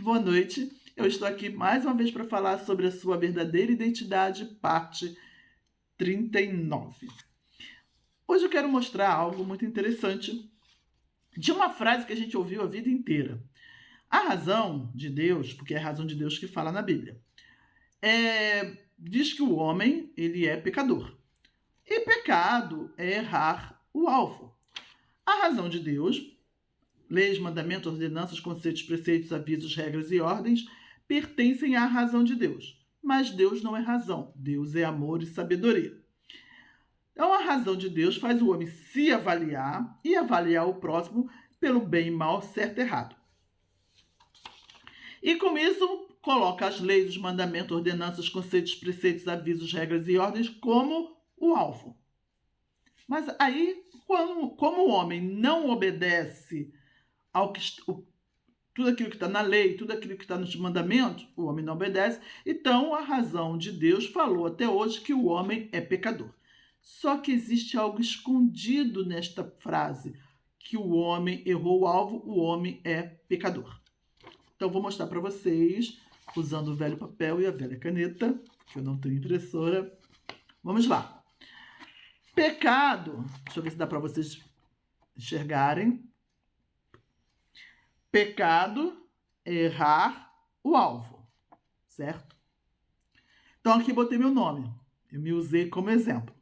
Boa noite. Eu estou aqui mais uma vez para falar sobre a sua verdadeira identidade, parte 39. Hoje eu quero mostrar algo muito interessante de uma frase que a gente ouviu a vida inteira. A razão de Deus, porque é a razão de Deus que fala na Bíblia, diz que o homem ele é pecador. E pecado é errar o alvo. A razão de Deus, leis, mandamentos, ordenanças, conceitos, preceitos, avisos, regras e ordens, pertencem à razão de Deus. Mas Deus não é razão. Deus é amor e sabedoria. Então, a razão de Deus faz o homem se avaliar e avaliar o próximo pelo bem e mal, certo e errado. E com isso, coloca as leis, os mandamentos, ordenanças, conceitos, preceitos, avisos, regras e ordens como o alvo. Mas aí, como o homem não obedece ao que tudo aquilo que está na lei, tudo aquilo que está nos mandamentos, o homem não obedece. Então, a razão de Deus falou até hoje que o homem é pecador. Só que existe algo escondido nesta frase, que o homem errou o alvo, o homem é pecador. Então, vou mostrar para vocês, usando o velho papel e a velha caneta, que eu não tenho impressora. Vamos lá. Pecado, deixa eu ver se dá para vocês enxergarem. Pecado é errar o alvo, certo? Então, aqui botei meu nome. Eu me usei como exemplo.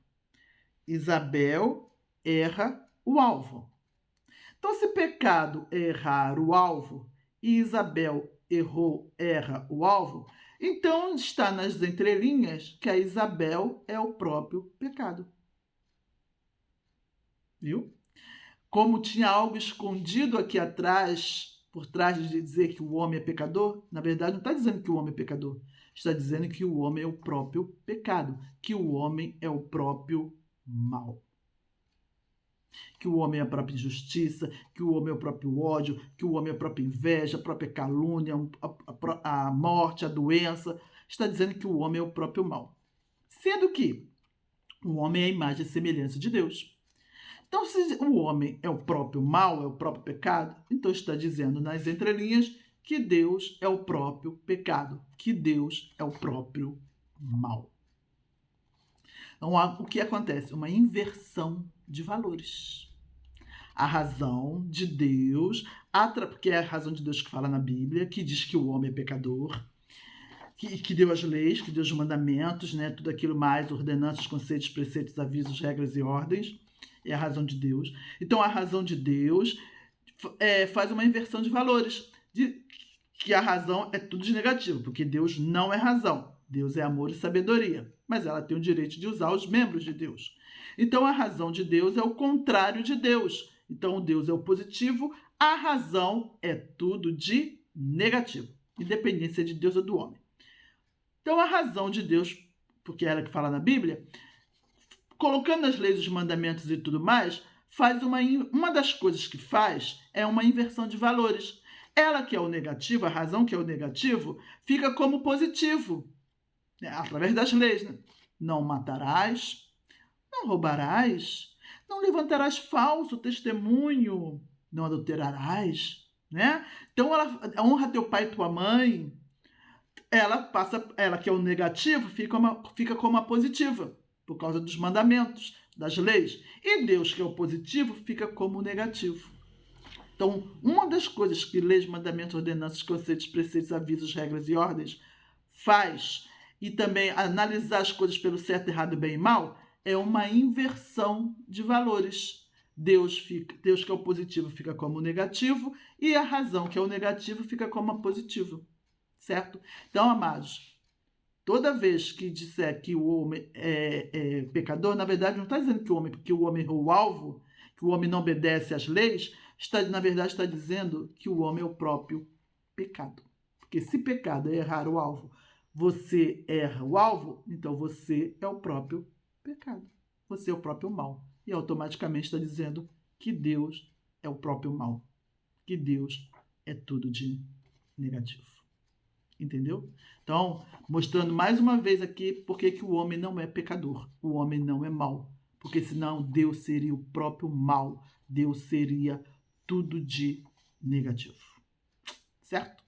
Isabel erra o alvo. Então, se pecado é errar o alvo e Isabel erra o alvo, então está nas entrelinhas que a Isabel é o próprio pecado. Viu? Como tinha algo escondido aqui atrás, por trás de dizer que o homem é pecador, na verdade não está dizendo que o homem é pecador, está dizendo que o homem é o próprio pecado, que o homem é o próprio mal. Que o homem é a própria injustiça, que o homem é o próprio ódio, que o homem é a própria inveja, a própria calúnia, a morte, a doença. Está dizendo que o homem é o próprio mal. Sendo que o homem é a imagem e semelhança de Deus. Então, se o homem é o próprio mal, é o próprio pecado, então está dizendo nas entrelinhas que Deus é o próprio pecado, que Deus é o próprio mal. Então, o que acontece? Uma inversão de valores. A razão de Deus, porque é a razão de Deus que fala na Bíblia, que diz que o homem é pecador, que deu as leis, que deu os mandamentos, né, tudo aquilo mais, ordenanças, conceitos, preceitos, avisos, regras e ordens. É a razão de Deus. Então, a razão de Deus faz uma inversão de valores. Que a razão é tudo de negativo, porque Deus não é razão. Deus é amor e sabedoria. Mas ela tem o direito de usar os membros de Deus. Então, a razão de Deus é o contrário de Deus. Então, Deus é o positivo, a razão é tudo de negativo. Independente se é de Deus ou do homem. Então, a razão de Deus, porque é ela que fala na Bíblia, colocando as leis, os mandamentos e tudo mais, faz uma das coisas que faz é uma inversão de valores. Ela que é o negativo, a razão que é o negativo, fica como positivo, né? Através das leis. Né? Não matarás, não roubarás, não levantarás falso testemunho, não adulterarás. Né? Então, ela honra teu pai e tua mãe. Ela que é o negativo, fica como a positiva, por causa dos mandamentos, das leis. E Deus, que é o positivo, fica como o negativo. Então, uma das coisas que leis, mandamentos, ordenanças, conceitos, preceitos, avisos, regras e ordens faz, e também analisar as coisas pelo certo, errado, bem e mal, é uma inversão de valores. Deus, que é o positivo, fica como o negativo, e a razão, que é o negativo, fica como a positiva. Certo? Então, amados, toda vez que disser que o homem é pecador, na verdade não está dizendo que o homem errou o alvo, que o homem não obedece às leis, na verdade está dizendo que o homem é o próprio pecado. Porque se pecado é errar o alvo, você erra o alvo, então você é o próprio pecado. Você é o próprio mal. E automaticamente está dizendo que Deus é o próprio mal. Que Deus é tudo de negativo. Entendeu? Então, mostrando mais uma vez aqui porque que o homem não é pecador, o homem não é mau, porque senão Deus seria o próprio mal, Deus seria tudo de negativo. Certo?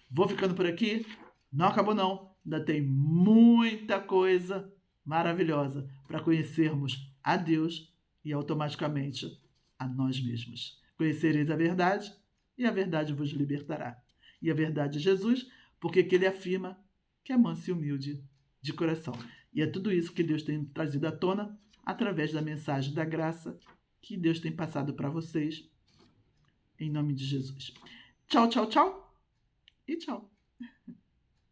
Vou ficando por aqui. Não acabou não. Ainda tem muita coisa maravilhosa para conhecermos a Deus e automaticamente a nós mesmos. Conhecereis a verdade e a verdade vos libertará. E a verdade é Jesus, porque que ele afirma que é manso e humilde de coração. E é tudo isso que Deus tem trazido à tona através da mensagem da graça que Deus tem passado para vocês, em nome de Jesus. Tchau, tchau, tchau e tchau.